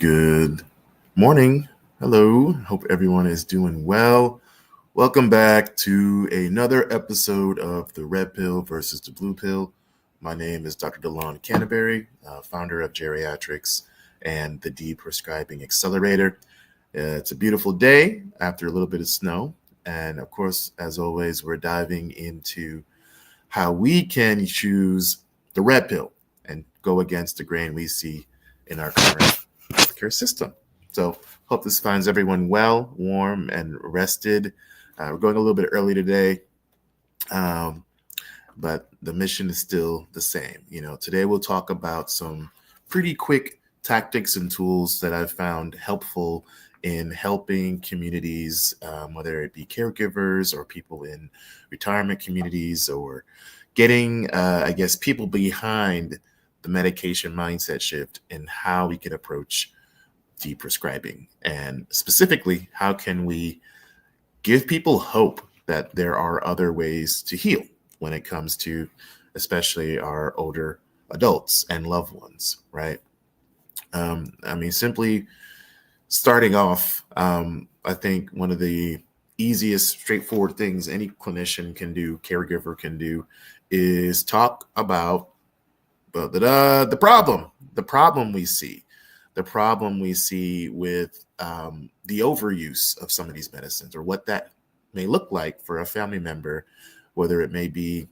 Good morning. Hello. Hope everyone is doing well. Welcome back to another episode of the Red Pill versus the Blue Pill. My name is Dr. DeLon Canterbury, founder of GeriatRx and the Deprescribing Accelerator. It's a beautiful day after a little bit of snow. And of course, as always, we're diving into how we can choose the red pill and go against the grain we see in our current healthcare system. So hope this finds everyone well, warm, and rested. We're going a little bit early today, but the mission is still the same. Today we'll talk about some pretty quick tactics and tools that I've found helpful in helping communities, whether it be caregivers or people in retirement communities, or getting, people behind the medication mindset shift and how we can approach deprescribing. And specifically, how can we give people hope that there are other ways to heal when it comes to especially our older adults and loved ones, right? Simply starting off, I think one of the easiest, straightforward things any clinician can do, caregiver can do, is talk about the problem we see. The problem we see with the overuse of some of these medicines, or what that may look like for a family member, whether it may be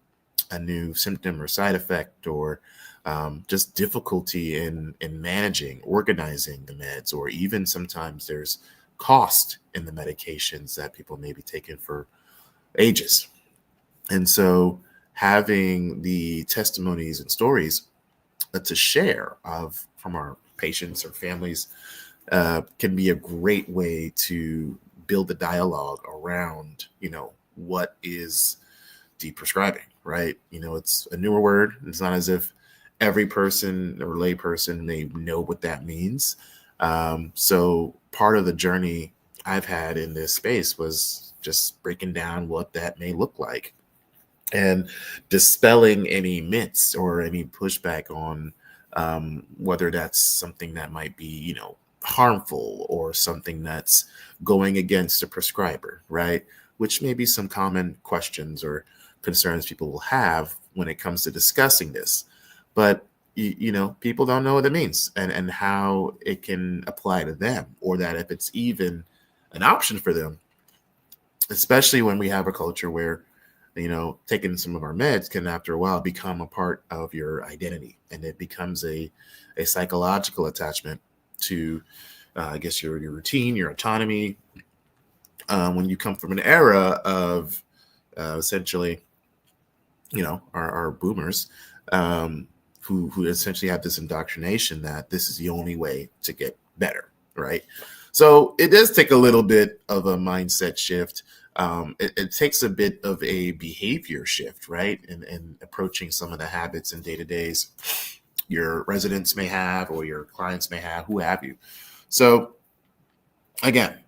a new symptom or side effect, or just difficulty in managing, organizing the meds, or even sometimes there's cost in the medications that people may be taking for ages. And so having the testimonies and stories to share from our patients or families can be a great way to build a dialogue around, what is deprescribing, right? It's a newer word. It's not as if every person or lay person may know what that means. So part of the journey I've had in this space was just breaking down what that may look like and dispelling any myths or any pushback on whether that's something that might be, harmful, or something that's going against a prescriber, right? Which may be some common questions or concerns people will have when it comes to discussing this. But, people don't know what it means and how it can apply to them, or that if it's even an option for them, especially when we have a culture where taking some of our meds can, after a while, become a part of your identity, and it becomes a psychological attachment to, your routine, your autonomy. When you come from an era of essentially, our boomers, who essentially have this indoctrination that this is the only way to get better, right? So it does take a little bit of a mindset shift. It takes a bit of a behavior shift, right? And approaching some of the habits and day-to-days your residents may have, or your clients may have, who have you. So again,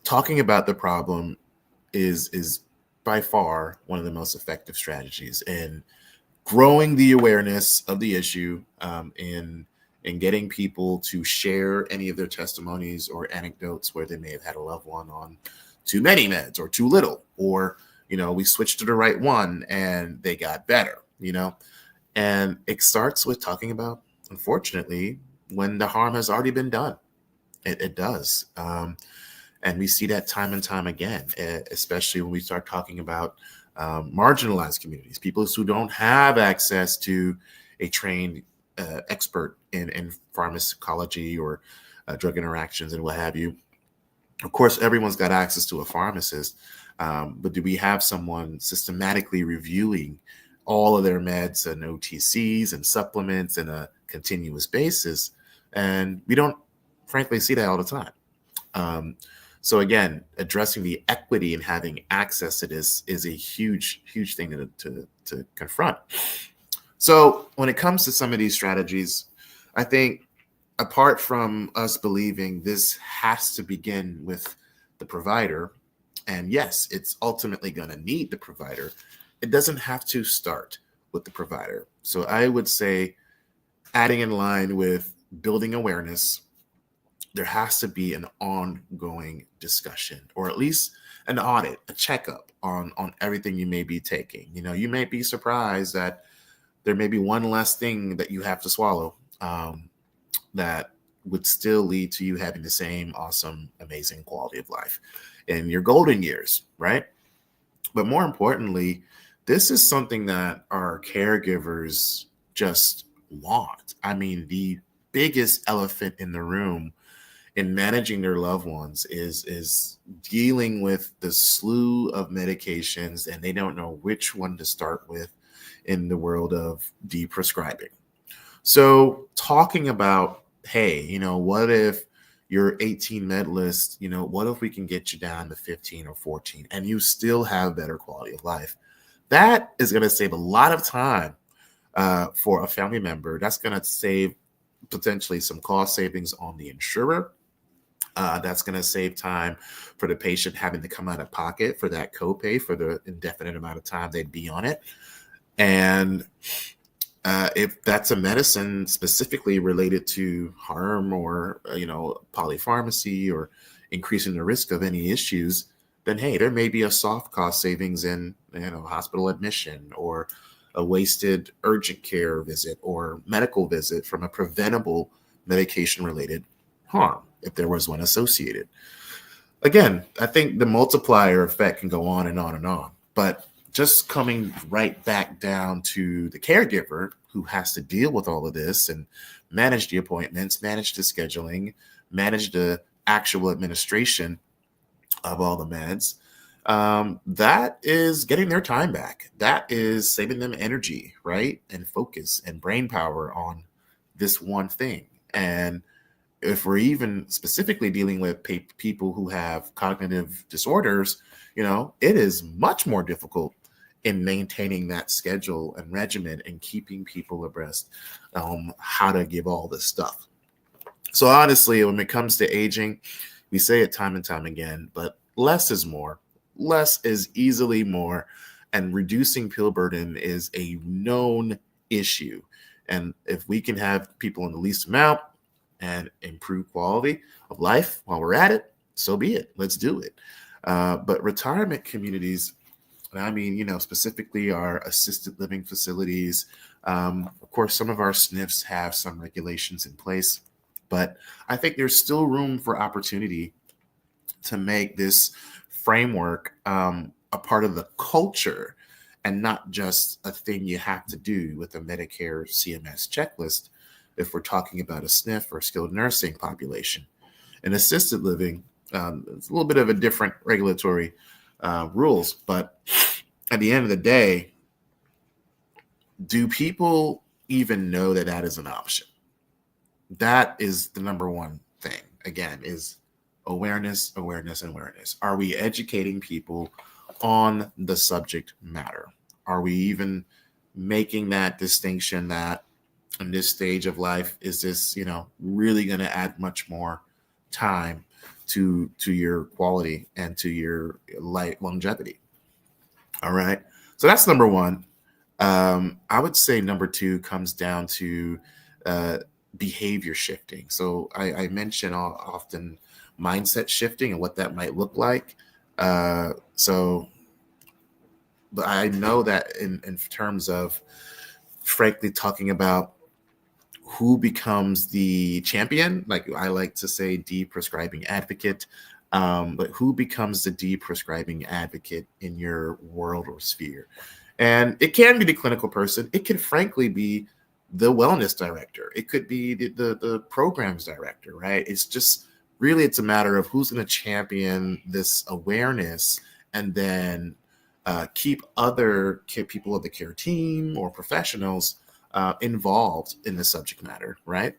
talking about the problem is by far one of the most effective strategies in growing the awareness of the issue, in getting people to share any of their testimonies or anecdotes where they may have had a loved one on too many meds or too little, or, we switched to the right one and they got better, and it starts with talking about, unfortunately, when the harm has already been done. It does. And we see that time and time again, especially when we start talking about marginalized communities, people who don't have access to a trained expert in pharmacology or drug interactions and what have you. Of course, everyone's got access to a pharmacist, but do we have someone systematically reviewing all of their meds and OTCs and supplements in a continuous basis? And we don't, frankly, see that all the time. So again, addressing the equity and having access to this is a huge, huge thing to confront. So when it comes to some of these strategies, I think, apart from us believing this has to begin with the provider, and yes, it's ultimately going to need the provider, it doesn't have to start with the provider. So I would say, adding in line with building awareness, there has to be an ongoing discussion, or at least an audit, a checkup on everything you may be taking. You may be surprised that there may be one less thing that you have to swallow, that would still lead to you having the same awesome, amazing quality of life in your golden years, right? But more importantly, this is something that our caregivers just want. I mean, the biggest elephant in the room in managing their loved ones is dealing with the slew of medications, and they don't know which one to start with in the world of deprescribing. So talking about, hey, what if your 18 med list, what if we can get you down to 15 or 14 and you still have better quality of life? That is going to save a lot of time for a family member. That's going to save potentially some cost savings on the insurer. That's going to save time for the patient having to come out of pocket for that copay for the indefinite amount of time they'd be on it. And if that's a medicine specifically related to harm or, polypharmacy or increasing the risk of any issues, then, hey, there may be a soft cost savings in, hospital admission or a wasted urgent care visit or medical visit from a preventable medication-related harm, if there was one associated. Again, I think the multiplier effect can go on and on and on, but just coming right back down to the caregiver who has to deal with all of this and manage the appointments, manage the scheduling, manage the actual administration of all the meds, that is getting their time back. That is saving them energy, right? And focus and brain power on this one thing. And if we're even specifically dealing with people who have cognitive disorders, it is much more difficult in maintaining that schedule and regimen and keeping people abreast how to give all this stuff. So honestly, when it comes to aging, we say it time and time again, but less is more. Less is easily more, and reducing pill burden is a known issue. And if we can have people in the least amount and improve quality of life while we're at it, so be it. Let's do it. But retirement communities, I mean, specifically our assisted living facilities. Of course, some of our SNFs have some regulations in place, but I think there's still room for opportunity to make this framework a part of the culture and not just a thing you have to do with a Medicare CMS checklist if we're talking about a SNF or skilled nursing population. In assisted living, it's a little bit of a different regulatory rules, but at the end of the day, do people even know that that is an option? That is the number one thing, again, is awareness, awareness, and awareness. Are we educating people on the subject matter? Are we even making that distinction that in this stage of life, is this, really going to add much more time to your quality and to your life longevity? All right. So that's number one. I would say number two comes down to behavior shifting. So I mention often mindset shifting and what that might look like. But I know that in terms of, frankly, talking about who becomes the champion, like I like to say, deprescribing advocate, but who becomes the deprescribing advocate in your world or sphere? And it can be the clinical person. It could frankly be the wellness director. It could be the programs director, right? It's just really, it's a matter of who's going to champion this awareness and then keep other people of the care team or professionals involved in the subject matter, right?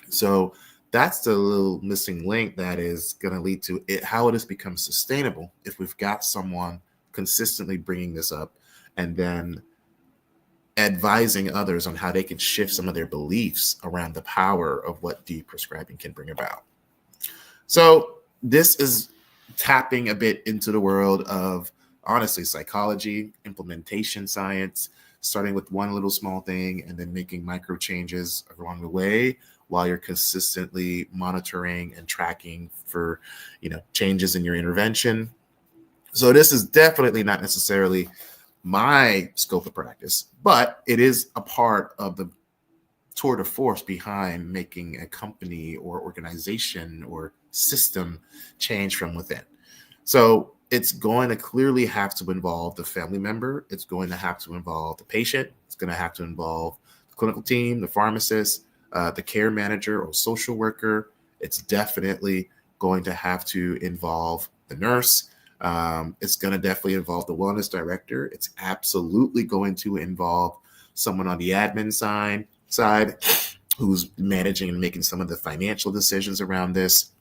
So that's the little missing link that is going to lead to it, how it has become sustainable if we've got someone consistently bringing this up and then advising others on how they can shift some of their beliefs around the power of what deprescribing can bring about. So this is tapping a bit into the world of, honestly, psychology, implementation science, starting with one little small thing and then making micro changes along the way, while you're consistently monitoring and tracking for, changes in your intervention. So this is definitely not necessarily my scope of practice, but it is a part of the tour de force behind making a company or organization or system change from within. So it's going to clearly have to involve the family member. It's going to have to involve the patient. It's going to have to involve the clinical team, the pharmacist, the care manager or social worker. It's definitely going to have to involve the nurse. It's going to definitely involve the wellness director. It's absolutely going to involve someone on the admin side who's managing and making some of the financial decisions around this.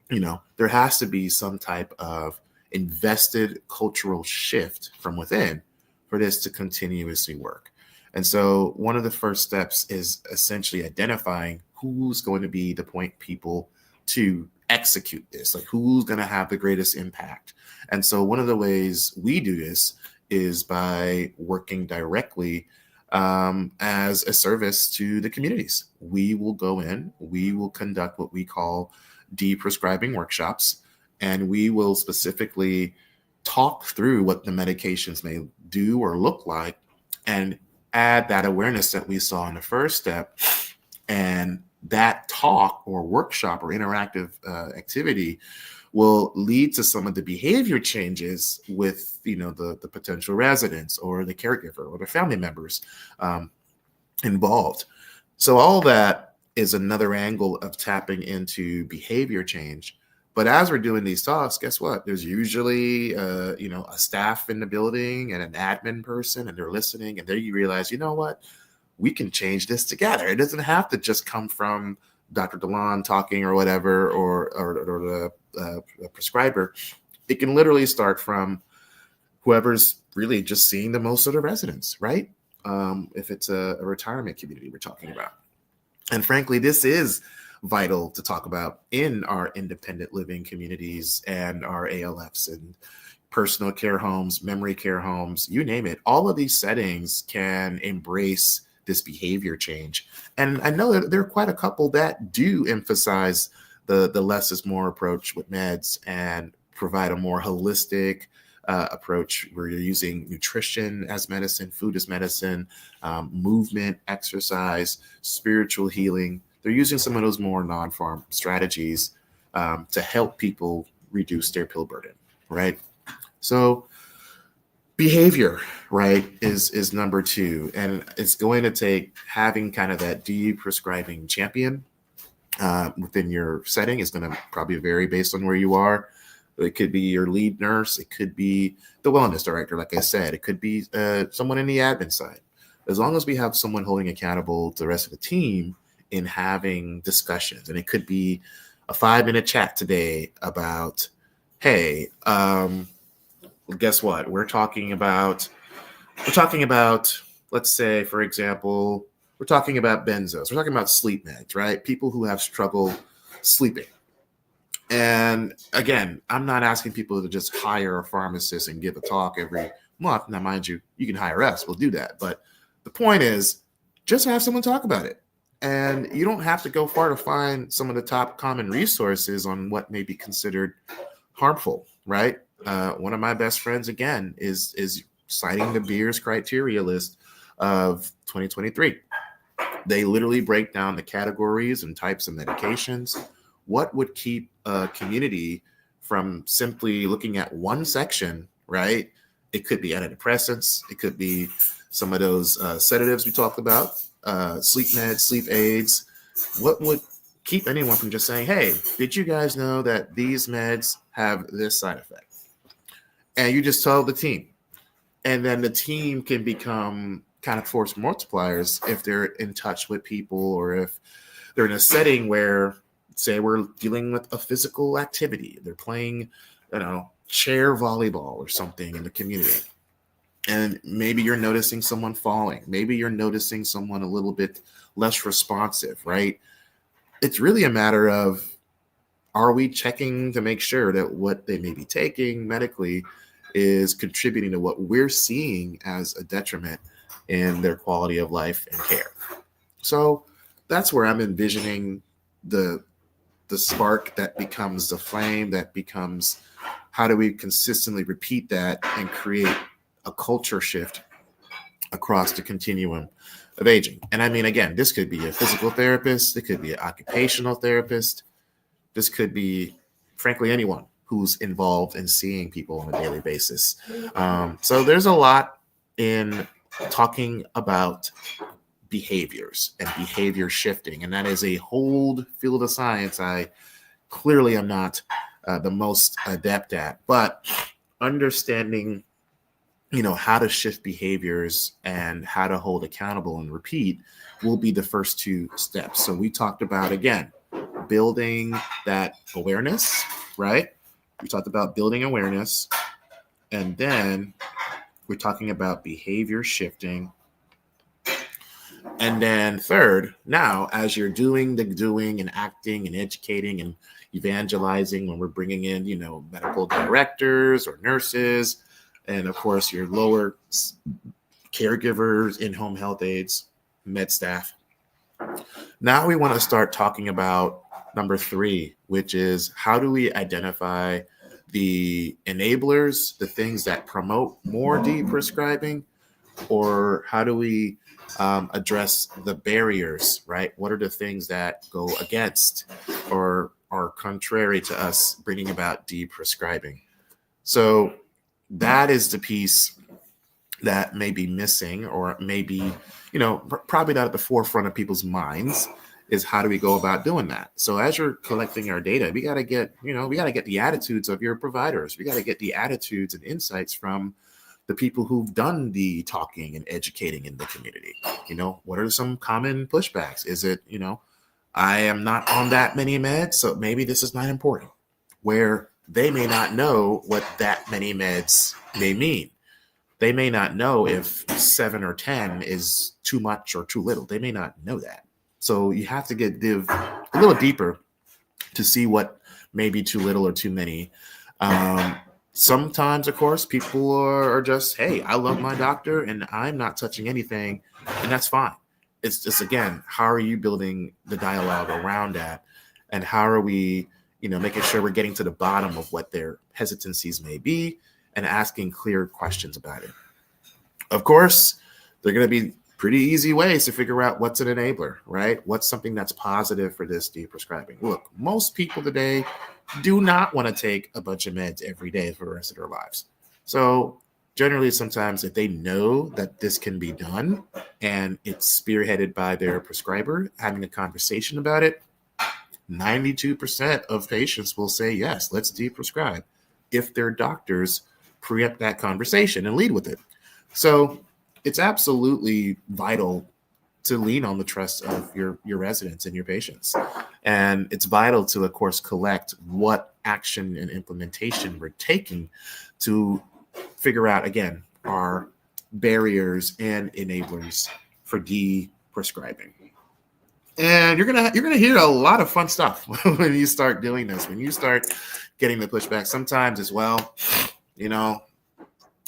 There has to be some type of invested cultural shift from within for this to continuously work. And so one of the first steps is essentially identifying who's going to be the point people to execute this, like who's going to have the greatest impact. And so one of the ways we do this is by working directly as a service to the communities. We will go in, we will conduct what we call Deprescribing workshops, and we will specifically talk through what the medications may do or look like and add that awareness that we saw in the first step. And that talk or workshop or interactive activity will lead to some of the behavior changes with, the potential residents or the caregiver or the family members involved. So all that is another angle of tapping into behavior change. But as we're doing these talks, guess what? There's usually, a staff in the building and an admin person, and they're listening, and there you realize, you know what? We can change this together. It doesn't have to just come from Dr. DeLon talking or whatever, or the prescriber. It can literally start from whoever's really just seeing the most of the residents, right? If it's a retirement community we're talking about. And frankly, this is vital to talk about in our independent living communities and our ALFs and personal care homes, memory care homes, you name it. All of these settings can embrace this behavior change. And I know that there are quite a couple that do emphasize the less is more approach with meds and provide a more holistic approach where you're using nutrition as medicine, food as medicine, movement, exercise, spiritual healing. They're using some of those more non-pharm strategies to help people reduce their pill burden, right? So behavior, right, is number two. And it's going to take having kind of that deprescribing champion within your setting. Is going to probably vary based on where you are. It could be your lead nurse. It could be the wellness director, like I said. It could be someone in the admin side. As long as we have someone holding accountable to the rest of the team in having discussions. And it could be a 5-minute chat today about, hey, guess what? We're talking about, let's say, for example, we're talking about benzos. We're talking about sleep meds, right? People who have struggle sleeping. And again, I'm not asking people to just hire a pharmacist and give a talk every month. Now, mind you, you can hire us. We'll do that. But the point is, just have someone talk about it. And you don't have to go far to find some of the top common resources on what may be considered harmful, right? One of my best friends, again, is citing the Beers criteria list of 2023. They literally break down the categories and types of medications. What would keep a community from simply looking at one section, right? It could be antidepressants. It could be some of those sedatives we talked about, sleep meds, sleep aids. What would keep anyone from just saying, hey, did you guys know that these meds have this side effect? And you just tell the team. And then the team can become kind of force multipliers if they're in touch with people, or if they're in a setting where, say, we're dealing with a physical activity. They're playing, chair volleyball or something in the community. And maybe you're noticing someone falling. Maybe you're noticing someone a little bit less responsive, right? It's really a matter of, are we checking to make sure that what they may be taking medically is contributing to what we're seeing as a detriment in their quality of life and care? So that's where I'm envisioning the spark that becomes the flame, that becomes how do we consistently repeat that and create a culture shift across the continuum of aging. And I mean, again, this could be a physical therapist, it could be an occupational therapist, this could be, frankly, anyone who's involved in seeing people on a daily basis. So there's a lot in talking about behaviors and behavior shifting, and that is a whole field of science I clearly am not the most adept at, but understanding how to shift behaviors and how to hold accountable and repeat will be the first two steps. So we talked about, again, building that awareness, right? We talked about building awareness, and then we're talking about behavior shifting. And then third, now as you're doing the doing and acting and educating and evangelizing, when we're bringing in, medical directors or nurses, and of course your lower caregivers, in-home health aides, med staff. Now we want to start talking about number 3, which is how do we identify the enablers, the things that promote more deprescribing, or how do we address the barriers, right? What are the things that go against or are contrary to us bringing about deprescribing? So that is the piece that may be missing, or maybe, probably not at the forefront of people's minds, is how do we go about doing that? So as you're collecting our data, we got to get, the attitudes of your providers. We got to get the attitudes and insights from the people who've done the talking and educating in the community. What are some common pushbacks? Is it, I am not on that many meds, so maybe this is not important, where they may not know what that many meds may mean. They may not know if 7 or 10 is too much or too little. They may not know that. So you have to dive a little deeper to see what may be too little or too many. Sometimes, of course, people are just, hey, I love my doctor and I'm not touching anything, and that's fine. It's just, again, how are you building the dialogue around that? And how are we, making sure we're getting to the bottom of what their hesitancies may be and asking clear questions about it. Of course, they're going to be pretty easy ways to figure out what's an enabler, right? What's something that's positive for this deprescribing? Look, most people today do not want to take a bunch of meds every day for the rest of their lives. So generally, sometimes if they know that this can be done and it's spearheaded by their prescriber, having a conversation about it, 92% of patients will say, yes, let's deprescribe, if their doctors preempt that conversation and lead with it. So it's absolutely vital to lean on the trust of your residents and your patients. And it's vital to, of course, collect what action and implementation we're taking to figure out, again, our barriers and enablers for deprescribing. And you're gonna hear a lot of fun stuff when you start doing this, when you start getting the pushback. Sometimes as well,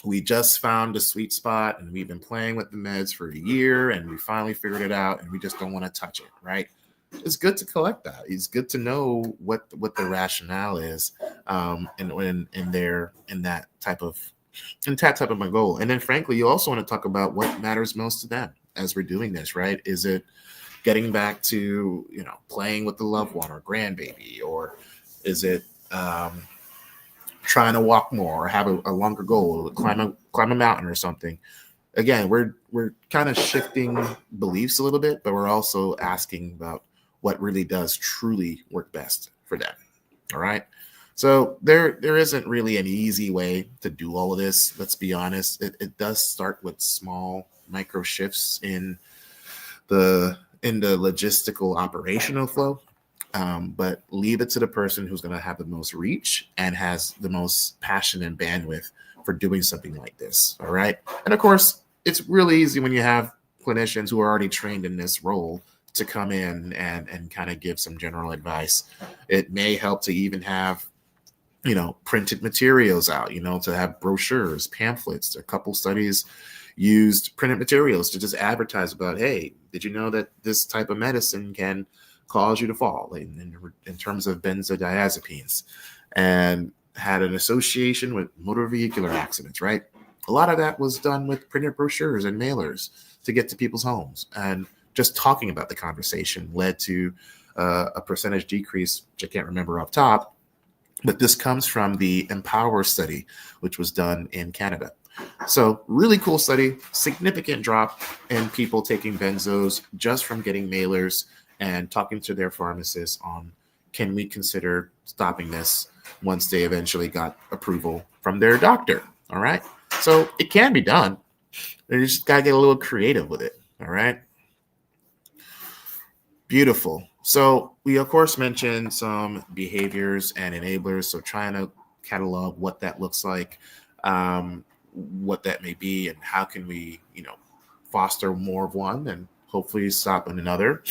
we just found a sweet spot and we've been playing with the meds for a year and we finally figured it out and we just don't want to touch it, right? It's good to collect that. It's good to know what the rationale is, and in that type of my goal. And then frankly, you also want to talk about what matters most to them as we're doing this, right? Is it getting back to, playing with the loved one or grandbaby, or is it trying to walk more or have a longer goal, climb a mountain or something? Again, we're kind of shifting beliefs a little bit, but we're also asking about what really does truly work best for them. All right. So there isn't really an easy way to do all of this. Let's be honest. It does start with small micro shifts in the logistical operational flow. But leave it to the person who's going to have the most reach and has the most passion and bandwidth for doing something like this. All right. And of course, it's really easy when you have clinicians who are already trained in this role to come in and kind of give some general advice. It may help to even have, printed materials out, to have brochures, pamphlets. A couple studies, used printed materials to just advertise about, hey, did you know that this type of medicine can cause you to fall in terms of benzodiazepines, and had an association with motor vehicular accidents, right? A lot of that was done with printed brochures and mailers to get to people's homes. And just talking about the conversation led to a percentage decrease, which I can't remember off top, but this comes from the Empower study, which was done in Canada. So really cool study, significant drop in people taking benzos just from getting mailers and talking to their pharmacists on, can we consider stopping this, once they eventually got approval from their doctor. All right. So it can be done. You just got to get a little creative with it. All right. Beautiful. So we, of course, mentioned some behaviors and enablers. So trying to catalog what that looks like, what that may be, and how can we, foster more of one and hopefully stop another.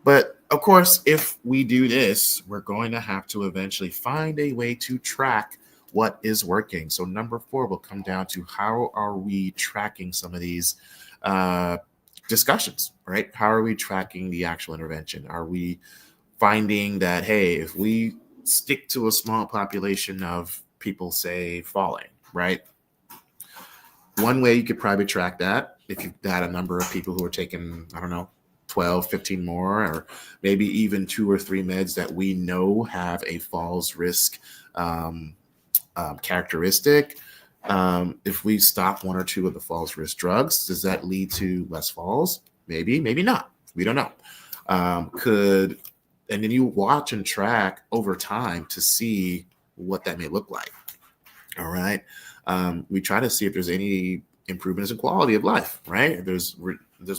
But of course, if we do this, we're going to have to eventually find a way to track what is working. So number 4 will come down to, how are we tracking some of these discussions, right? How are we tracking the actual intervention? Are we finding that, hey, if we stick to a small population of people, say, falling, right? One way you could probably track that, if you've got a number of people who are taking, 12, 15 more, or maybe even 2 or 3 meds that we know have a falls risk characteristic. If we stop 1 or 2 of the falls risk drugs, does that lead to less falls? Maybe, maybe not. We don't know. And then you watch and track over time to see what that may look like. All right. We try to see if there's any improvements in quality of life, right? If there's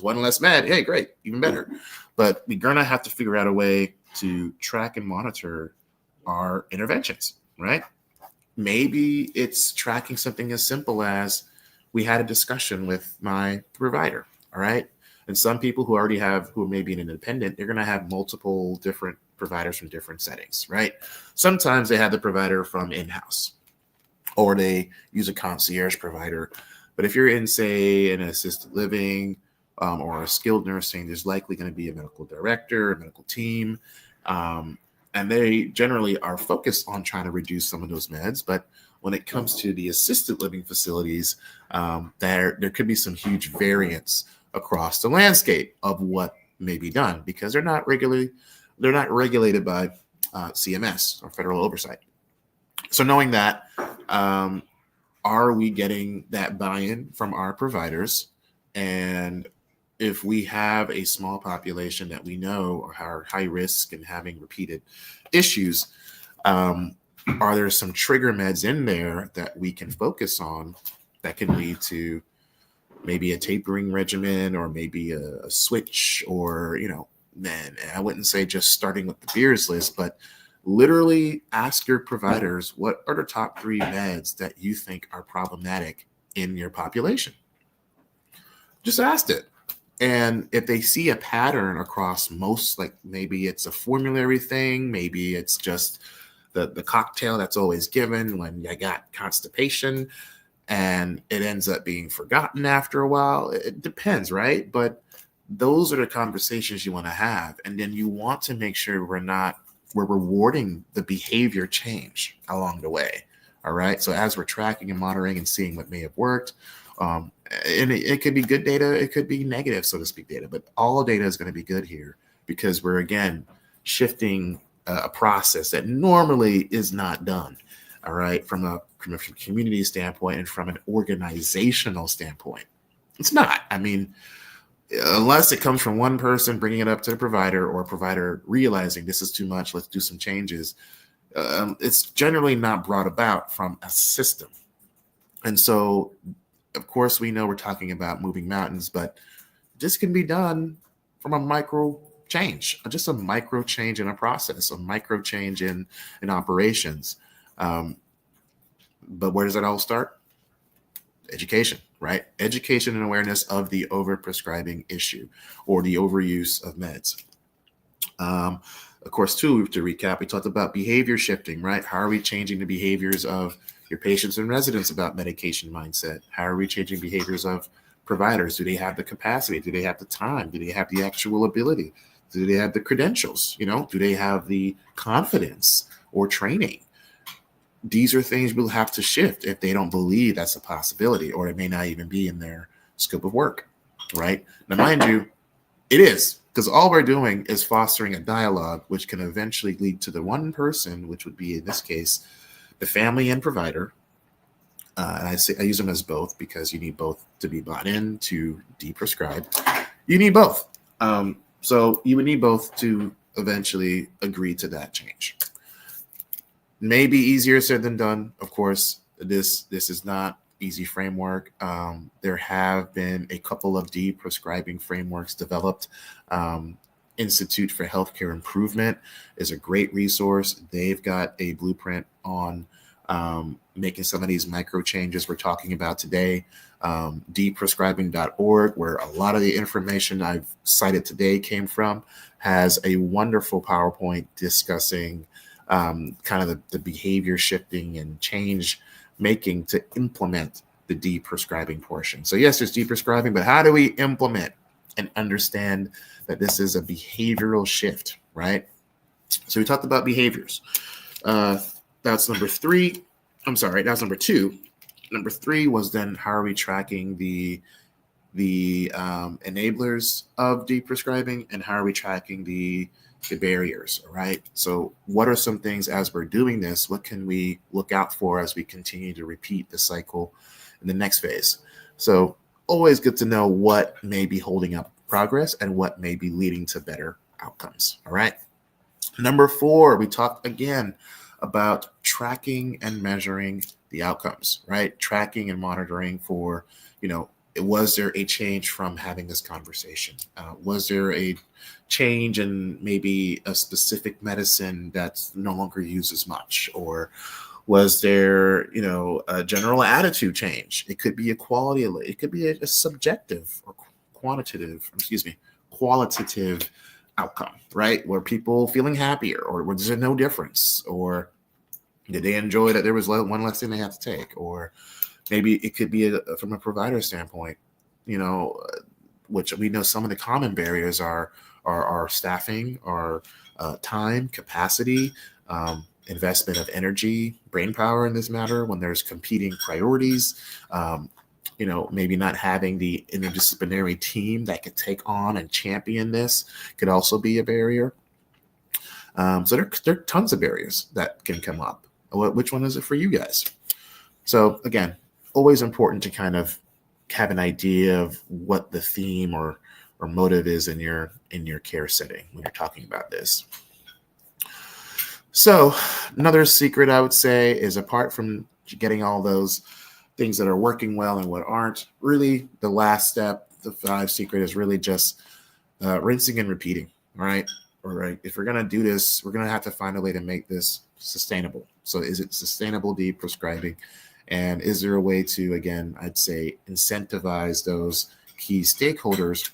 1 less med, hey, great, even better. But we're going to have to figure out a way to track and monitor our interventions, right? Maybe it's tracking something as simple as, we had a discussion with my provider, all right? And some people who may be an independent, they're going to have multiple different providers from different settings, right? Sometimes they have the provider from in-house, or they use a concierge provider. But if you're in, say, an assisted living or a skilled nursing, there's likely going to be a medical director, a medical team, and they generally are focused on trying to reduce some of those meds. But when it comes to the assisted living facilities, there could be some huge variance across the landscape of what may be done, because they're not regulated by CMS or federal oversight. So knowing that, are we getting that buy-in from our providers? And if we have a small population that we know are high risk and having repeated issues, are there some trigger meds in there that we can focus on that can lead to maybe a tapering regimen, or maybe a switch, or, man, I wouldn't say just starting with the beers list, but literally ask your providers, what are the top 3 meds that you think are problematic in your population? Just ask it. And if they see a pattern across most, like maybe it's a formulary thing, maybe it's just the cocktail that's always given when you got constipation and it ends up being forgotten after a while, it depends, right? But those are the conversations you want to have. And then you want to make sure we're rewarding the behavior change along the way. All right. So as we're tracking and monitoring and seeing what may have worked, and it could be good data, it could be negative, so to speak, data, but all data is going to be good here, because we're, again, shifting a process that normally is not done. All right. From a community standpoint and from an organizational standpoint, it's not. I mean, unless it comes from one person bringing it up to the provider, or a provider realizing this is too much, let's do some changes, it's generally not brought about from a system. And so, of course, we know we're talking about moving mountains, but this can be done from a micro change, just a micro change in a process, a micro change in operations. But where does it all start? Education, right? Education and awareness of the overprescribing issue, or the overuse of meds. Of course, too, to recap, we talked about behavior shifting, right? How are we changing the behaviors of your patients and residents about medication mindset. How are we changing behaviors of providers? Do they have the capacity? Do they have the time? Do they have the actual ability? Do they have the credentials? Do they have the confidence or training? These are things we'll have to shift if they don't believe that's a possibility, or it may not even be in their scope of work, right? Now, mind you, it is, because all we're doing is fostering a dialogue, which can eventually lead to the one person, which would be in this case, the family and provider. And I use them as both because you need both to be bought in to deprescribe. You need both. So you would need both to eventually agree to that change. Maybe easier said than done. Of course, this is not easy framework. There have been a couple of deprescribing frameworks developed. Institute for Healthcare Improvement is a great resource. They've got a blueprint on making some of these micro changes we're talking about today. Deprescribing.org, where a lot of the information I've cited today came from, has a wonderful PowerPoint discussing kind of the behavior shifting and change making to implement the deprescribing portion. So yes, there's deprescribing, but how do we implement and understand that this is a behavioral shift, right? So we talked about behaviors. That's number 3. I'm sorry, that's number 2. Number 3 was then how are we tracking the enablers of deprescribing, and how are we tracking the barriers, right? So what are some things as we're doing this? What can we look out for as we continue to repeat the cycle in the next phase? So always good to know what may be holding up progress and what may be leading to better outcomes, all right? Number 4, we talked again about tracking and measuring the outcomes, right? Tracking and monitoring for, was there a change from having this conversation? Was there a change in maybe a specific medicine that's no longer used as much? Or was there, a general attitude change? It could be a quality, it could be a subjective or qualitative outcome, right? Were people feeling happier, or was there no difference? Or did they enjoy that there was one less thing they had to take? Or maybe it could be from a provider standpoint, which we know some of the common barriers are staffing, or time, capacity, investment of energy, brain power in this matter when there's competing priorities. Maybe not having the interdisciplinary team that could take on and champion this could also be a barrier. So there are tons of barriers that can come up. Which one is it for you guys? So again, always important to kind of have an idea of what the theme or motive is in your care setting when you're talking about this. So another secret I would say is, apart from getting all those things that are working well and what aren't, really the last step, the 5 secret, is really just rinsing and repeating. All right. If we're going to do this, we're going to have to find a way to make this sustainable. So is it sustainable deprescribing? And is there a way to, again, I'd say, incentivize those key stakeholders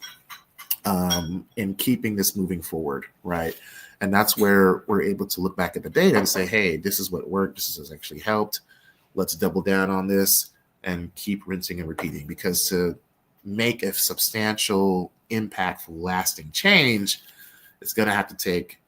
in keeping this moving forward, right? And that's where we're able to look back at the data and say, hey, this is what worked. This has actually helped. Let's double down on this and keep rinsing and repeating. Because to make a substantial, impactful, lasting change, it's going to have to take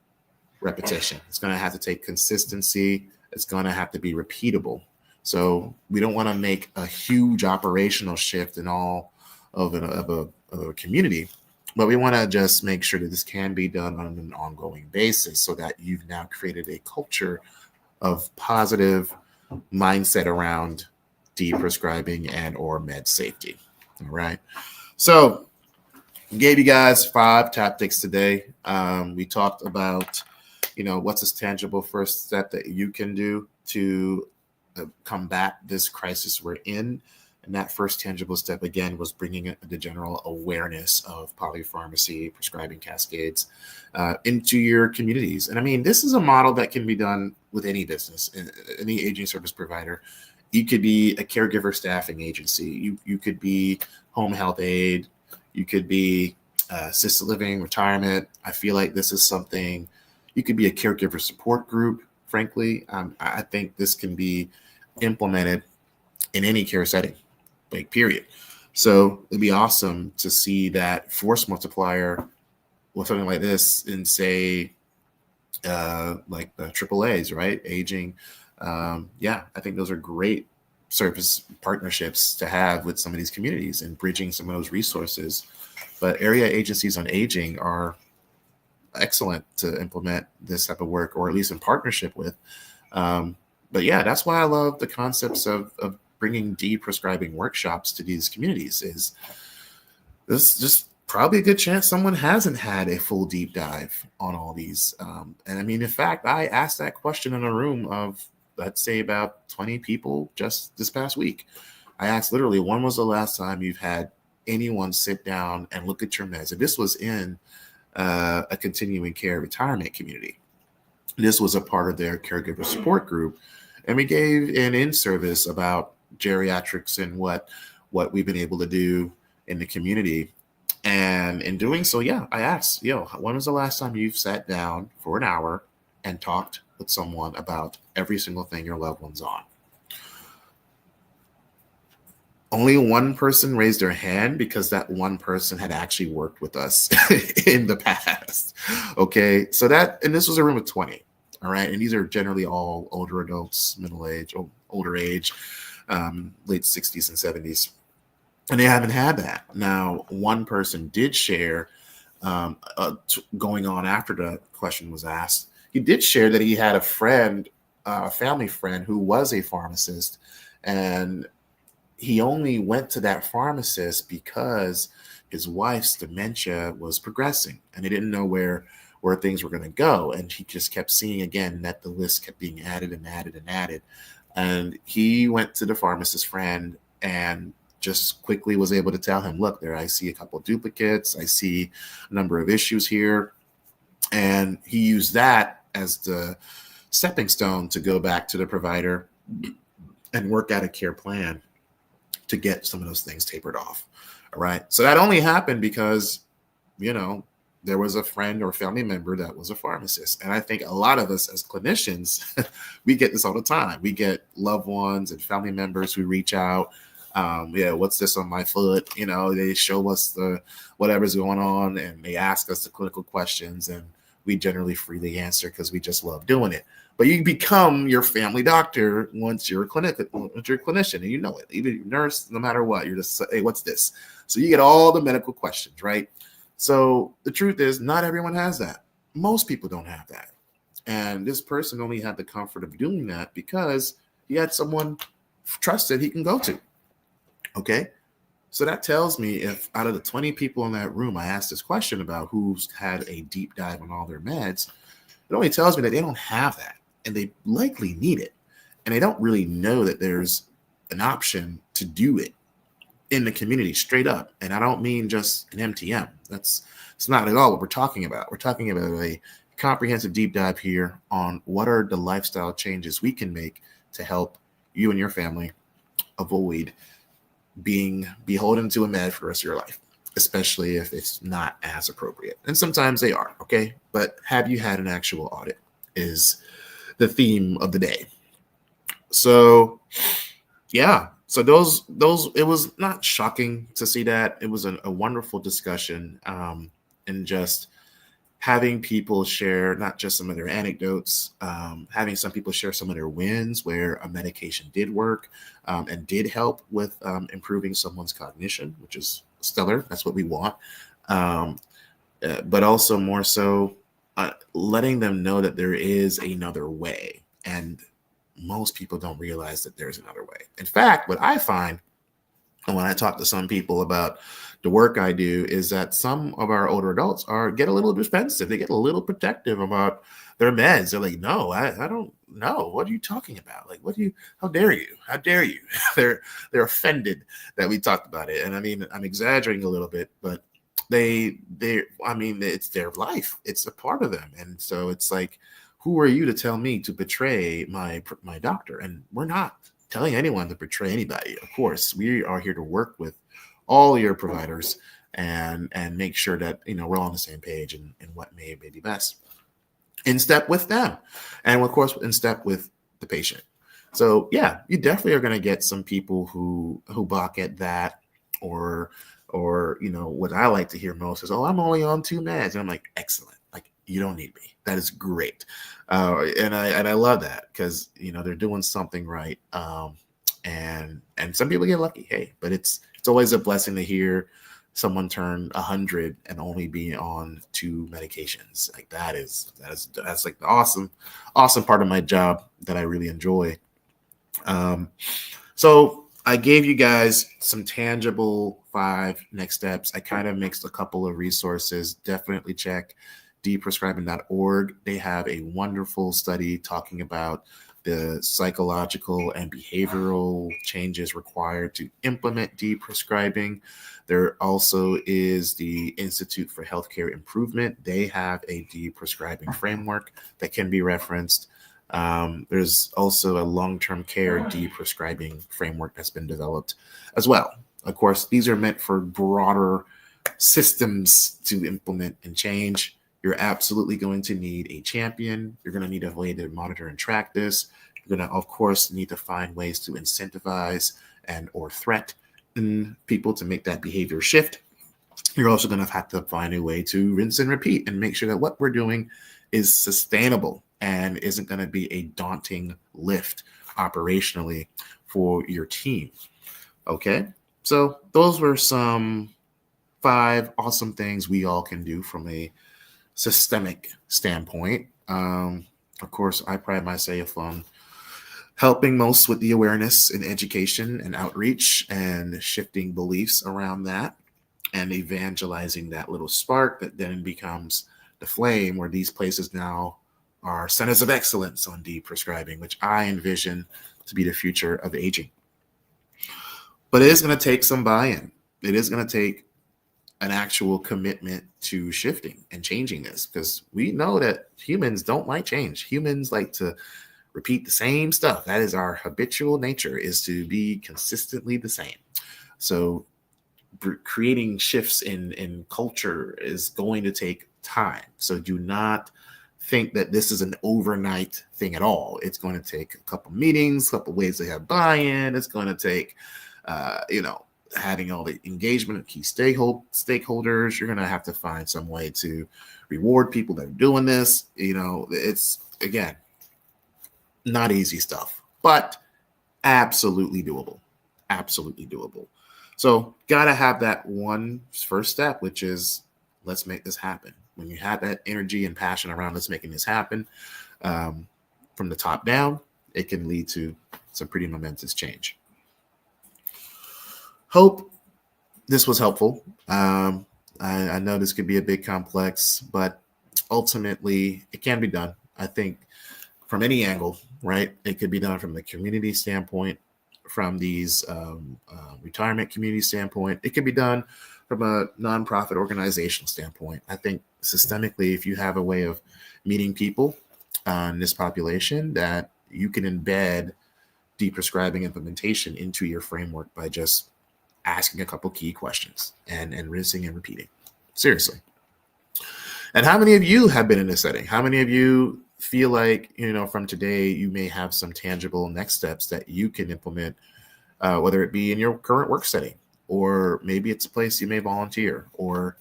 repetition. It's going to have to take consistency. It's going to have to be repeatable. So we don't want to make a huge operational shift in all of a community, but we want to just make sure that this can be done on an ongoing basis, so that you've now created a culture of positive mindset around deprescribing and or med safety. All right. So gave you guys 5 tactics today. We talked about, what's this tangible first step that you can do to combat this crisis we're in. And that first tangible step, again, was bringing the general awareness of polypharmacy prescribing cascades into your communities. And I mean, this is a model that can be done with any business, any aging service provider. You could be a caregiver staffing agency. You could be home health aid. You could be assisted living, retirement. I feel like this is something. You could be a caregiver support group. Frankly, I think this can be implemented in any care setting, like period. So it'd be awesome to see that force multiplier with something like this in, say, like the AAAs, right? Aging. Yeah, I think those are great service partnerships to have with some of these communities and bridging some of those resources. But area agencies on aging are excellent to implement this type of work, or at least in partnership with. But yeah, that's why I love the concepts of bringing deprescribing workshops to these communities. Is this just probably a good chance someone hasn't had a full deep dive on all these. And I mean, in fact, I asked that question in a room of, let's say, about 20 people just this past week. I asked literally, when was the last time you've had anyone sit down and look at your meds? And this was in a continuing care retirement community. This was a part of their caregiver support group. And we gave an in-service about geriatrics and what we've been able to do in the community. And in doing so, yeah, I asked, when was the last time you've sat down for an hour and talked with someone about every single thing your loved one's on? Only one person raised their hand because that one person had actually worked with us in the past. Okay, so and this was a room of 20. All right, and these are generally all older adults, middle age, older age, late 60s and 70s. And they haven't had that. Now, one person did share, going on after the question was asked, he did share that he had a friend, a family friend who was a pharmacist, and he only went to that pharmacist because his wife's dementia was progressing, and he didn't know where things were going to go. And he just kept seeing again that the list kept being added and added and added. And he went to the pharmacist friend and just quickly was able to tell him, look, I see a couple of duplicates. I see a number of issues here. And he used that as the stepping stone to go back to the provider and work out a care plan to get some of those things tapered off. All right. So that only happened because, there was a friend or family member that was a pharmacist. And I think a lot of us as clinicians, we get this all the time. We get loved ones and family members who reach out. What's this on my foot? They show us the whatever's going on and they ask us the clinical questions, and we generally freely answer because we just love doing it. But you become your family doctor once you're a clinician, and you know it. Even nurse, no matter what, you're just, hey, what's this? So you get all the medical questions, right? So the truth is, not everyone has that. Most people don't have that. And this person only had the comfort of doing that because he had someone trusted he can go to. Okay. So that tells me if out of the 20 people in that room, I asked this question about who's had a deep dive on all their meds, it only tells me that they don't have that, and they likely need it. And they don't really know that there's an option to do it in the community straight up. And I don't mean just an MTM. It's not at all what we're talking about. We're talking about a comprehensive deep dive here on what are the lifestyle changes we can make to help you and your family avoid being beholden to a med for the rest of your life, especially if it's not as appropriate. And sometimes they are, okay? But have you had an actual audit is the theme of the day. So, yeah. So those it was not shocking to see that. It was a wonderful discussion, and just having people share not just some of their anecdotes, having some people share some of their wins where a medication did work and did help with improving someone's cognition, which is stellar. That's what we want. But also more so letting them know that there is another way. And most people don't realize that there's another way. In fact, what I find, and when I talk to some people about the work I do, is that some of our older adults get a little defensive. They get a little protective about their meds. They're like, no, I don't know. What are you talking about? Like, how dare you? How dare you? They're offended that we talked about it. And I mean, I'm exaggerating a little bit, but it's their life. It's a part of them. And so it's like, who are you to tell me to betray my doctor? And we're not telling anyone to betray anybody. Of course, we are here to work with all your providers and make sure that we're all on the same page and what may be best in step with them, and of course in step with the patient. So yeah, you definitely are going to get some people who balk at that, or what I like to hear most is, "Oh, I'm only on 2 meds," and I'm like, "Excellent! Like you don't need me. That is great," and I love that because they're doing something right. And some people get lucky, hey, but it's always a blessing to hear someone turn 100 and only be on 2 medications. Like that's like the awesome part of my job that I really enjoy. So I gave you guys some tangible 5 next steps. I kind of mixed a couple of resources. Definitely check deprescribing.org. They have a wonderful study talking about the psychological and behavioral changes required to implement deprescribing. There also is the Institute for Healthcare Improvement. They have a deprescribing framework that can be referenced. There's also a long-term care deprescribing framework that's been developed as well. Of course, these are meant for broader systems to implement and change. You're absolutely going to need a champion. You're going to need a way to monitor and track this. You're going to, of course, need to find ways to incentivize and or threaten people to make that behavior shift. You're also going to have to find a way to rinse and repeat and make sure that what we're doing is sustainable and isn't going to be a daunting lift operationally for your team. Okay, so those were some 5 awesome things we all can do from a systemic standpoint. Of course, I pride myself on helping most with the awareness and education and outreach and shifting beliefs around that and evangelizing that little spark that then becomes the flame, where these places now are centers of excellence on deprescribing, which I envision to be the future of aging. But it is going to take some buy-in. It is going to take an actual commitment to shifting and changing this, because we know that humans don't like change. Humans like to repeat the same stuff. That is our habitual nature, is to be consistently the same. So creating shifts in culture is going to take time. So do not think that this is an overnight thing at all. It's going to take a couple meetings, a couple ways to have buy-in. It's going to take, having all the engagement of key stakeholders. You're going to have to find some way to reward people that are doing this. It's, again, not easy stuff, but absolutely doable. Absolutely doable. So gotta have that one first step, which is, let's make this happen. When you have that energy and passion around let's making this happen, from the top down, it can lead to some pretty momentous change. Hope this was helpful. I know this could be a bit complex, but ultimately it can be done. I think from any angle, right? It could be done from the community standpoint, from these retirement community standpoint. It could be done from a nonprofit organizational standpoint. I think systemically, if you have a way of meeting people in this population, that you can embed deprescribing implementation into your framework by just asking a couple key questions and rinsing and repeating. Seriously. And how many of you have been in this setting? How many of you feel like, from today, you may have some tangible next steps that you can implement, whether it be in your current work setting, or maybe it's a place you may volunteer, or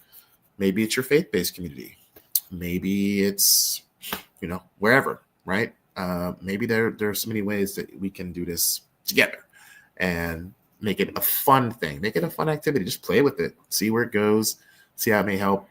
maybe it's your faith-based community. Maybe it's, wherever, right? Maybe there are so many ways that we can do this together and make it a fun thing, make it a fun activity. Just play with it, see where it goes, see how it may help.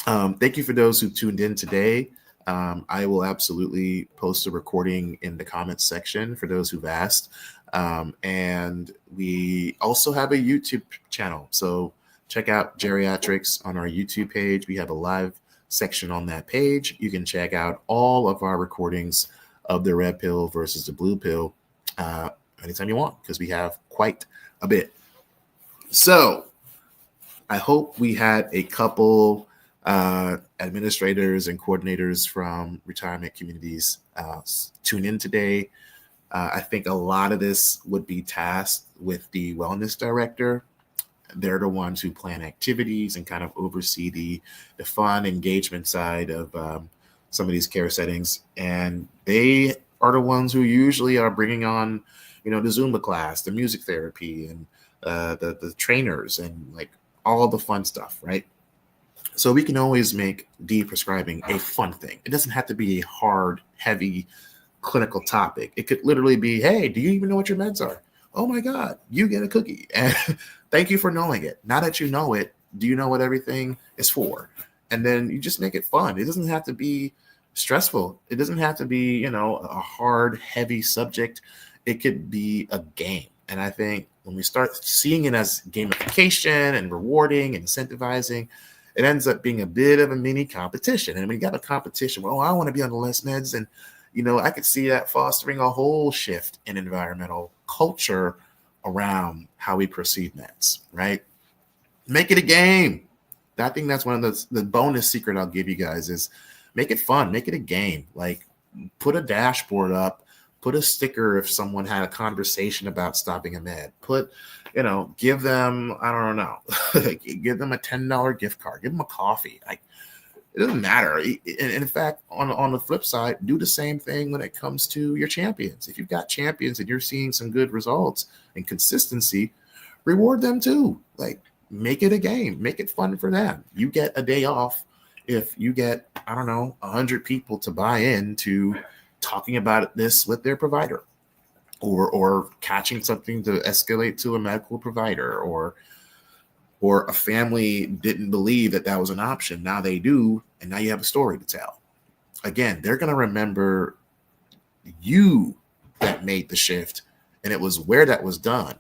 Thank you for those who tuned in today. I will absolutely post a recording in the comments section for those who've asked. And we also have a YouTube channel. So check out GeriatRx on our YouTube page. We have a live section on that page. You can check out all of our recordings of the red pill versus the blue pill anytime you want, because we have quite a bit. So I hope we had a couple administrators and coordinators from retirement communities tune in today. I think a lot of this would be tasked with the wellness director. They're the ones who plan activities and kind of oversee the fun engagement side of some of these care settings. And they are the ones who usually are bringing on, the Zumba class, the music therapy, and the trainers, and like all the fun stuff, right? So we can always make deprescribing a fun thing. It doesn't have to be a hard, heavy clinical topic. It could literally be, hey, do you even know what your meds are? Oh my God, you get a cookie. And thank you for knowing it. Now that you know it, do you know what everything is for? And then you just make it fun. It doesn't have to be stressful. It doesn't have to be, a hard, heavy subject. It could be a game. And I think when we start seeing it as gamification and rewarding and incentivizing, it ends up being a bit of a mini competition. And when you got a competition, well, I want to be on the less meds. And, I could see that fostering a whole shift in environmental culture around how we perceive meds, right? Make it a game. I think that's one of the bonus secret I'll give you guys is make it fun, make it a game. Like put a dashboard up, put a sticker if someone had a conversation about stopping a med. Give them, I don't know, give them a $10 gift card, give them a coffee. Like it doesn't matter. And in fact, on the flip side, do the same thing when it comes to your champions. If you've got champions and you're seeing some good results and consistency, reward them too. Like make it a game, make it fun for them. You get a day off if you get, 100 people to buy in to talking about this with their provider, or catching something to escalate to a medical provider, or a family didn't believe that was an option. Now they do, and now you have a story to tell. Again, they're going to remember you that made the shift, and it was where that was done.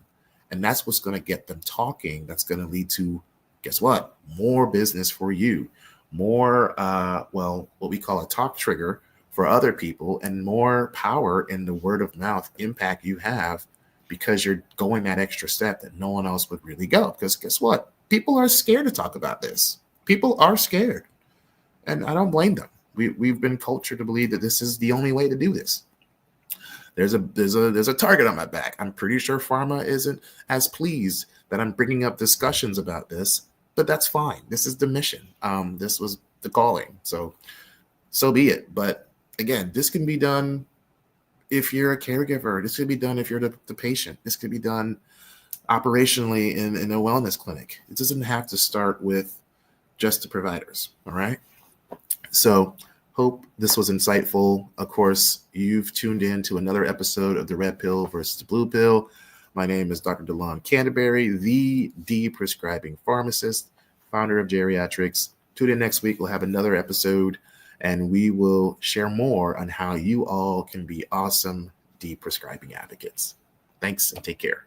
And that's what's going to get them talking. That's going to lead to, guess what? More business for you, more, what we call a talk trigger for other people, and more power in the word of mouth impact you have because you're going that extra step that no one else would really go. Because guess what? People are scared to talk about this. People are scared. And I don't blame them. We've been cultured to believe that this is the only way to do this. There's a target on my back. I'm pretty sure pharma isn't as pleased that I'm bringing up discussions about this, but that's fine. This is the mission. This was the calling. So be it. But again, this can be done if you're a caregiver. This could be done if you're the patient. This could be done operationally in a wellness clinic. It doesn't have to start with just the providers. All right. So hope this was insightful. Of course, you've tuned in to another episode of the Red Pill versus the Blue Pill. My name is Dr. DeLon Canterbury, the Deprescribing pharmacist, founder of GeriatRx. Tune in next week. We'll have another episode, and we will share more on how you all can be awesome deprescribing advocates. Thanks, and take care.